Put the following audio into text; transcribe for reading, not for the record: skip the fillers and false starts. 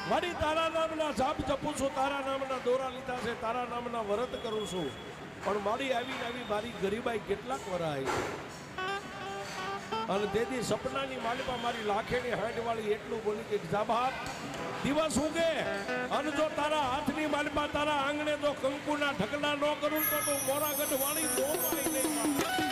મારી તારા નામના જાપ જપું છું, તારા નામના દોરા લીધા છે, તારા નામના વ્રત કરું છું, પણ મારી આવી મારી ગરીબાઈ કેટલાક વરાય. અને તેથી સપનાની માલિકા મારી લાખેની હાંડ વાળી એટલું બોલી કે જા બાપ દિવસ ઉગે અને જો તારા હાથની માલિકા તારા આંગણે જો કંકુના ઢગલા ન કરું તો તું મોરાગઢ વાળી નો મારી ગઈ.